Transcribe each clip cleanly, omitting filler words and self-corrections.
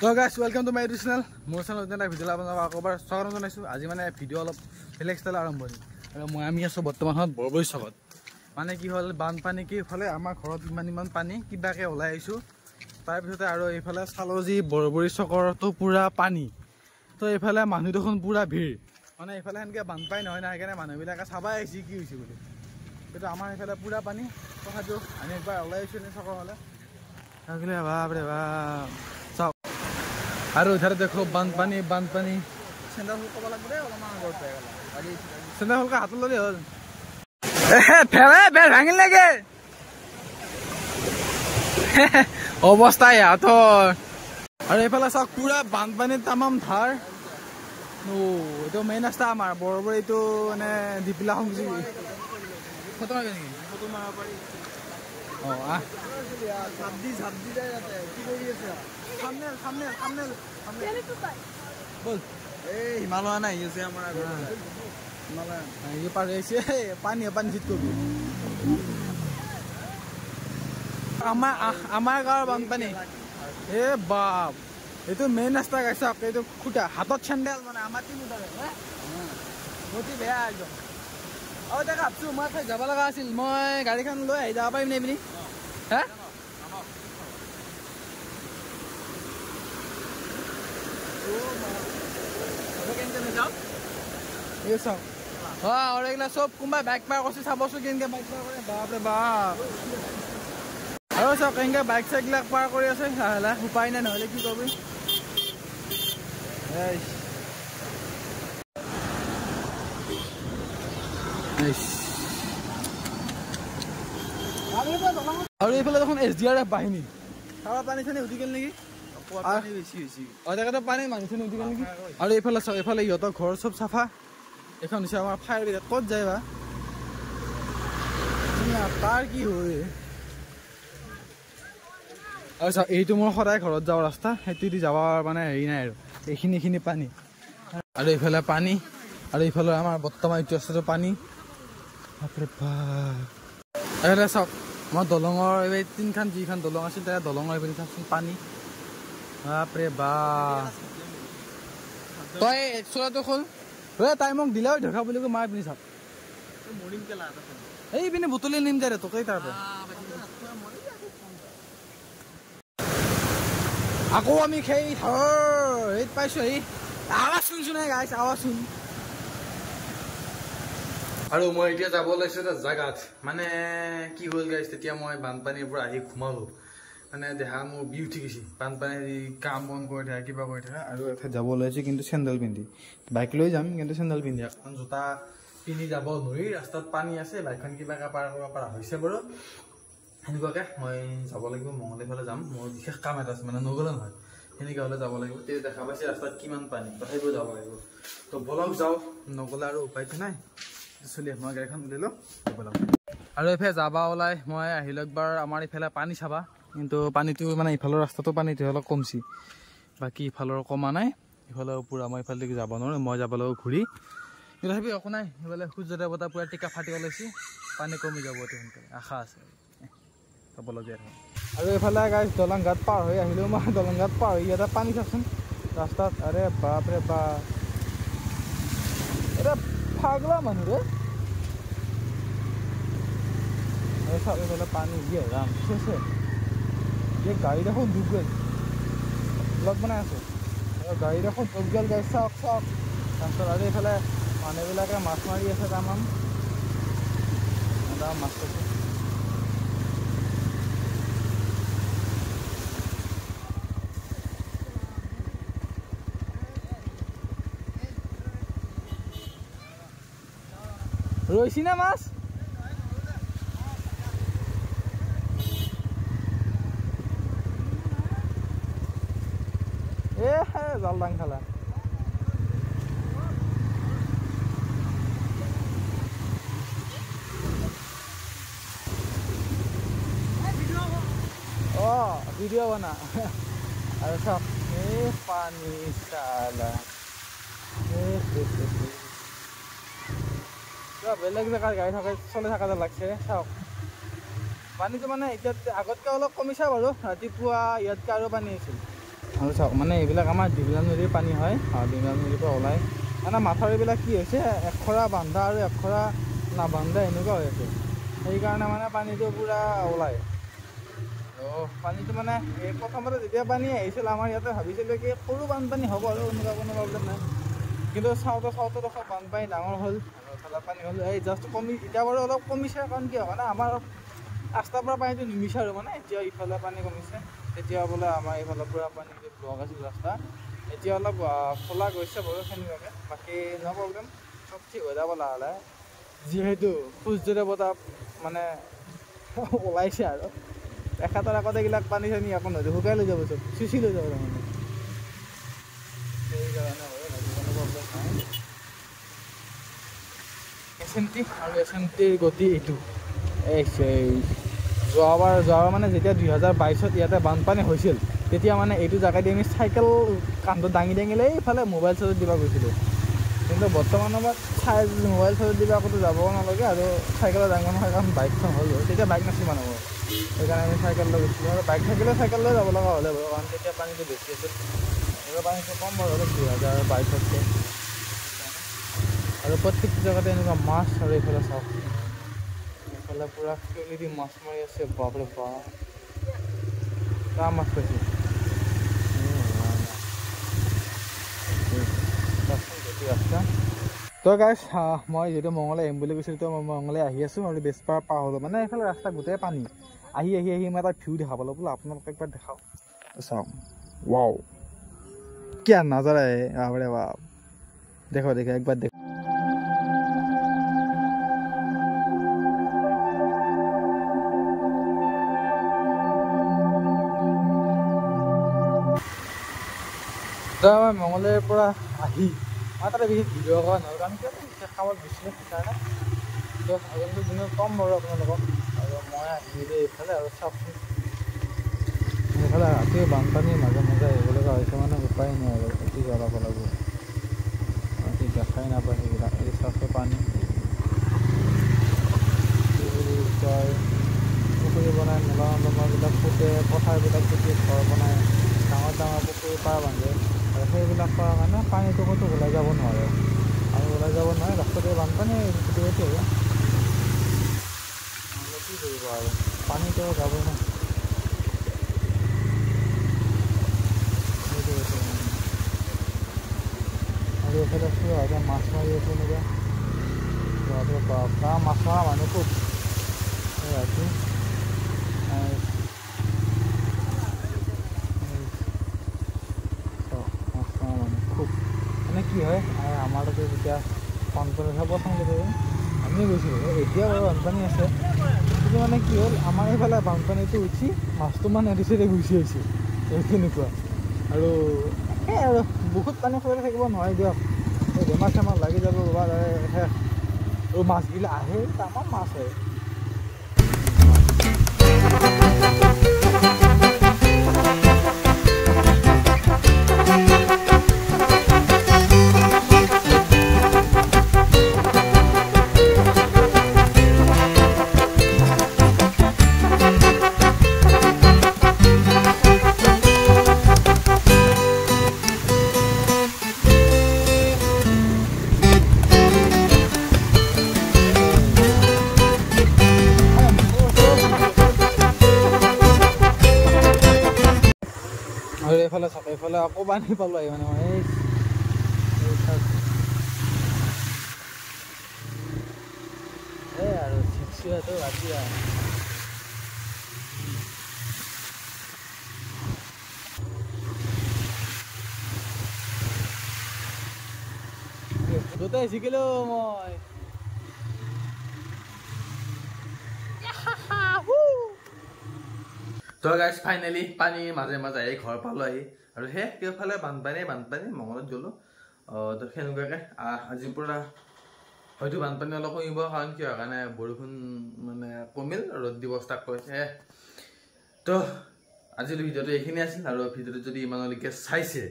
তো guys welcome to my YouTube channel মোৰ চেনেলত এটা ভিডিঅ' আপোনালোকক আকৌবাৰ স্বাগতম জনাইছোঁ। আজি মানে ভিডিঅ' অলপ বেলেগ ষ্টাইল আৰম্ভণি আৰু আমি আছোঁ বৰ্তমানত বৰবৰী চকত। মানে কি হ'ল বানপানী কি ইফালে আমাৰ ঘৰত ইমান পানী কিবাকৈ ওলাই আহিছোঁ। তাৰপিছতে আৰু এইফালে চালোঁ যি বৰবৰী চকৰতো পূৰা পানী। তো এইফালে মানুহ দেখোন পূৰা ভিৰ, মানে এইফালে সেনেকৈ বানপানী নহয় না, সেইকাৰণে মানুহবিলাকে চাবাই আহিছে কি হৈছে বুলি। কিন্তু আমাৰ এইফালে পূৰা পানী। তথাপিও আমি একবাৰ ওলাই আহিছোঁ এনেই চকৰ হ'লে থাকিলে বাপৰে বাপ চাওক। আৰু ইধাৰে দেখো বানপানী চেণ্ডেল ফুল ক'ব লাগিব দেই অলপমান আগৰ পৰা চেণ্ডেল ফুলকে হাতত ল'লে হ'ল। বেৰ ভাঙিল নেকি অৱস্থা ইহঁতৰ। আৰু এইফালে চাওক পূৰা বানপানীত তামাম ধাৰ। এইটো মেইন ৰাস্তা আমাৰ বৰবৰী, এইটো মানে দীপিলা সংযোগী। ফটো মাৰিবি নেকি? ফটো মাৰিব পাৰি। অঁ আহ হিমালয় নাই আছে আমাৰ পানী ঠিক কৰবি আমাৰ গাঁৱৰ বানপানী। এ বাপ এইটো মেইন ৰাস্তা গাইছে, এইটো খুটা হাতত চেণ্ডেল মানে আমাৰ তিনিটাৰে গতি বেয়া একদম। আৰু তাকে ভাবছো মই ঠাইত যাব লগা আছিল, মই গাড়ীখন লৈ আহি যাব পাৰিম নে পিনি? হা এই চাওক আৰু এইগিলা চব কোনোবাই বাইক পাৰ কৰিছে, চাবচোন কেনেকৈ বাইক পাৰ কৰে। বাপৰে বাপ। আৰু চাওক কেনেকৈ বাইক চাইকবিলাক পাৰ কৰি আছে লাহে লাহে, উপায় নাই নহ'লে কি কৰিবি। আৰু এইফালে দেখোন SDRF বাহিনী তাৰ পানী চানী উঠি গ'ল নেকি? বেছি হৈছে পানী মানুহ চানী উঠি গ'ল নেকি? আৰু এইফালে চাওক, এইফালে ইহঁতৰ ঘৰ চব চাফা। এখন হৈছে আমাৰ ফায়াৰ ব্ৰিগেড। ক'ত যায় বা তাৰ কি হয়? আৰু চাওক এইটো মোৰ সদায় ঘৰত যাওঁ ৰাস্তা, সেইটোদি যাব মানে হেৰি নাই আৰু এইখিনি পানী। আৰু এইফালে পানী, আৰু এইফালে আমাৰ বৰ্তমান এইটো ৰাস্তাটো পানী। বাপৰে বাপ। এইফালে চাওক আমাৰ দলঙৰ এই তিনিখন যিখন দলং আছিল তাৰ দলঙৰ এইপিনে চাওকচোন পানী। বাপৰে বাপ। তই চোলাটো খোল তাই মোক দিলেও ঢকা বুলি কৈ মাৰ পিনি চাওক। এই পিনে বুটলি নিম যায় তোকেই তাৰ পৰা। আকৌ আমি হেৰিত পাইছোঁ, হেৰি আৱাজ শুনছো নাই গাইছ, আৱাজ শুন। আৰু মই এতিয়া যাব ওলাইছোঁ এটা জেগাত, মানে কি হ'ল গাইছ, তেতিয়া মই বানপানীৰ পৰা আহি ঘুমালোঁ। মানে দেহা মোৰ বিষ উঠি গৈছে, বানপানী কাম বন কৰি থাকে কিবা কৰি থাকে। আৰু এঠাইত যাব ওলাইছোঁ কিন্তু চেণ্ডেল পিন্ধি, বাইক লৈ যাম কিন্তু চেণ্ডেল পিন্ধি, কাৰণ জোতা পিন্ধি যাব নোৱাৰি। ৰাস্তাত পানী আছে, বাইকখন কিবাকৈ পাৰ কৰিব পৰা হৈছে বাৰু। সেনেকুৱাকৈ মই যাব লাগিব, মঙলদৈ ফালে যাম। মোৰ বিশেষ কাম এটা আছে, মানে নগ'লে নহয়, সেনেকৈ হ'লে যাব লাগিব। তেতিয়া দেখা পাইছে ৰাস্তাত কিমান পানী, তথাপিও যাব লাগিব। তো বলক যাওঁ, নগ'লে আৰু উপায়টো নাই। চলি মই গাড়ীখন উলিয়ালোঁ বলক। আৰু এইফালে যাবা ওলাই মই আহিলোঁ একবাৰ আমাৰ ইফালে পানী চাবা, কিন্তু পানীটো মানে ইফালৰ ৰাস্তাটো পানীটো অলপ কমছি, বাকী ইফালৰ কমা নাই। ইফালে পূৰা মই ইফালেদি যাব নোৱাৰোঁ, মই যাব লাগিব ঘূৰি। তথাপি একো নাই, সেইফালে সূৰ্য দেৱতা পূৰা টিকা ফাটি ওলাইছে, পানী কমি যাব অতি সোনকালে, আশা আছে যাবলগীয়া। আৰু এইফালে গাইছ দলং ঘাট পাৰ হৈ আহিলোঁ মই, দলং ঘাট পাৰ হৈ ইয়াতে পানী চাচোন ৰাস্তাত। আৰে বাপৰে বাপ, এটা পাগলা মানুহ ৰে। চাওক এইফালে পানী দিয়ে ৰাম চেছে, এই গাড়ী দেখোন ডুব গ'ল, ব্লগ বনাই আছোঁ গাড়ী দেখোন ডুব গ'ল গাড়ী। চাওক তাৰপিছত আৰু এইফালে মানুহবিলাকে মাছ মাৰি আছে, তামাম মাছ পাইছে। ৰৈছি না মাছ? জাল দাং খালা। ভিডিঅ' বনা। আৰু চাওক এই পানী চালা, বেলেগ জেগাৰ গাড়ী থকা চলি থকা যেন লাগছে। চাওক পানীটো মানে এতিয়া আগতকৈ অলপ কমিছে বাৰু, ৰাতিপুৱা ইয়াতকৈ আৰু পানী আছিল। আৰু চাওক মানে এইবিলাক আমাৰ ডিভিলা নদীৰ পানী হয় আৰু ডিভিলা নদীৰ পৰা ওলায় মানে মাথাউৰিবিলাক কি হৈছে এখৰা বান্ধা আৰু এখৰা নাবান্ধা এনেকুৱা হৈ আছে সেইকাৰণে মানে পানীটো পূৰা ওলায় পানীটো মানে এই প্ৰথমতে যেতিয়া পানী আহিছিল আমাৰ ইয়াতে ভাবিছিলোঁ কি সৰু বানপানী হ'ব আৰু এনেকুৱা কোনো প্ৰব্লেম নাই কিন্তু চাওঁতে দেখোন বানপানী ডাঙৰ হ'ল আৰু ঠেলা পানী হ'ল এই জাষ্ট এতিয়া বাৰু অলপ কমিছে কাৰণ কিয় মানে আমাৰ ৰাস্তাৰ পৰা পানীটো নিমিছে আৰু মানে এতিয়া ইফালে পানী কমিছে তেতিয়া বোলে আমাৰ এইফালৰ পৰা পানী ব্লক আছিল ৰাস্তা এতিয়া অলপ খোলা গৈছে বাৰু সেনেকুৱাকৈ বাকী ন' প্ৰব্লেম চব ঠিক হৈ যাব লাহে লাহে যিহেতু সূৰ্যৰে বতাহ মানে ওলাইছে আৰু এখেতৰ আগতে এইবিলাক পানী চানী একো নহয় শুকাই লৈ যাব চব চুচি লৈ যাব তাৰমানে সেইকাৰণে হয় বাকী কোনো প্ৰব্লেম নাই SMT আৰু SMTৰ গতি এইটো যোৱাবাৰ মানে যেতিয়া 2022 ইয়াতে বানপানী হৈছিল তেতিয়া মানে এইটো জেগাদি আমি চাইকেল কান্ধত দাঙি লৈ এইফালে মোবাইল চাৰ্জত দিব গৈছিলোঁ কিন্তু বৰ্তমান সময়ত মোবাইল চাৰ্জত দিব আকৌ যাব নালাগে আৰু চাইকেলত দাঙিব নহয় কাৰণ বাইকখন হ'ল তেতিয়া বাইক নাছিল মানুহৰ সেইকাৰণে আমি চাইকেল লৈ গৈছিলোঁ আৰু বাইক থাকিলে চাইকেল লৈ যাব লগা হ'লে বাৰু কাৰণ তেতিয়া পানীটো বেছি আছিল এইবাৰ পানীটো কম বাৰু অলপ 2022 আৰু প্ৰত্যেকটো জেগাতে এনেকুৱা মাছ আৰু এইফালে চাওক এইফালে পূৰা খেলি দি মাছ মাৰি আছে বাপৰে বাপ কাৰ মাছ পাইছে তো গাইছ মই যিহেতু মঙলে আহিম বুলি কৈছিলোঁ তো মই মঙলে আহি আছোঁ আৰু বেছপাৰ পাৰ হ'লোঁ মানে এইফালে ৰাস্তা গোটেই পানী আহি মই এটা ভিউ দেখা পালোঁ বোলো আপোনালোকে একবাৰ দেখাওক চাওক ৱাও কিয়া নাজাৰা বাপৰে বাপ দেখো একবাৰ দেখো মই মঙলৰ পৰা আহি মই তাতে বিশেষ ভিডিঅ' কৰা নহয় কাৰণ কিয় বিশেষ কামত গৈছিলোঁ সেইকাৰণে তো আগন্তুক দিনত কম বাৰু আপোনালোকক আৰু মই আহিলোঁ এইফালে আৰু চাওকচোন এইফালে ৰাতি বানপানীৰ মাজে আহিব লগা হৈছে মানে উপায় নাই আৰু অতি জ্বলাব লাগিব ৰাতি দেখাই নাপায় সেইবিলাক এই চাফে পানী কি বুলি কয় পুখুৰী বনাই নলা নৰ্দমাবিলাক ফুটে পথাৰবিলাক ফুটি ঘৰ বনাই ডাঙৰ পুখুৰী পাৰ বান্ধে আৰু সেইবিলাক কৰাৰ কাৰণে পানীটো ক'তো ওলাই যাব নোৱাৰে আৰু ওলাই যাব নোৱাৰে ৰাস্তাতে বানপানী গোটেইটো হ'ব কি কৰিব আৰু পানীটো যাবই ন আৰু এইফালে সিহঁতে মাছ মাৰি আছে এনেকুৱা সিহঁতে বাপ মাছ মৰা মানুহ খুব ৰাতি খুব মানে কি হয় আমাৰ তাতে যেতিয়া বানপানী প্ৰথম গৈছে আমি গৈছিলোঁ এতিয়া বাৰু বানপানী আছে কিন্তু মানে কি হ'ল আমাৰ এইফালে বানপানীটো উঠি মাছটো মানে এদিচতে গুচি আহিছে তেনেকুৱা আৰু সেই আৰু বহুত পানী খোৱাই থাকিব নোৱাৰি দিয়ক এই বেমাৰ চেমাৰ লাগি যাব বা শেষ আৰু মাছবিলাক আহে তামাম মাছ হয় আৰু এইফালে চাওক এইফালে আকৌ পানী পালোঁ আহি মানে এই আৰু চিচিয়াটো ৰাতি দুটাই শিকিলোঁ মই তো গাইজ ফাইনেলি পানী মাজে আহি ঘৰ পালোঁ আহি আৰু সেইফালে বানপানী মঙলত গ'লোঁ তো সেনেকুৱাকৈ আজিৰ পৰা হয়তো বানপানী অলপ কমিব কাৰণ কিয় কাৰণে বৰষুণ মানে কমিল ৰ'দ দিব ষ্টাৰ্ট কৰিছে তো আজিলৈ ভিডিঅ'টো এইখিনি আছিল আৰু ভিডিঅ'টো যদি ইমানলৈকে চাইছে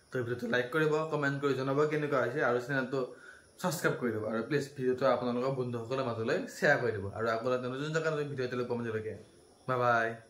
তো ভিডিঅ'টো লাইক কৰিব কমেণ্ট কৰি জনাব কেনেকুৱা হৈছে আৰু চেনেলটো ছাবস্ক্ৰাইব কৰি দিব আৰু প্লিজ ভিডিঅ'টো আপোনালোকৰ বন্ধুসকলৰ মাজলৈ শ্বেয়াৰ কৰি দিব আৰু আপোনালোকে নতুন জেগাত ভিডিঅ' এটালৈ পাম যেতিয়ালৈকে বাই বাই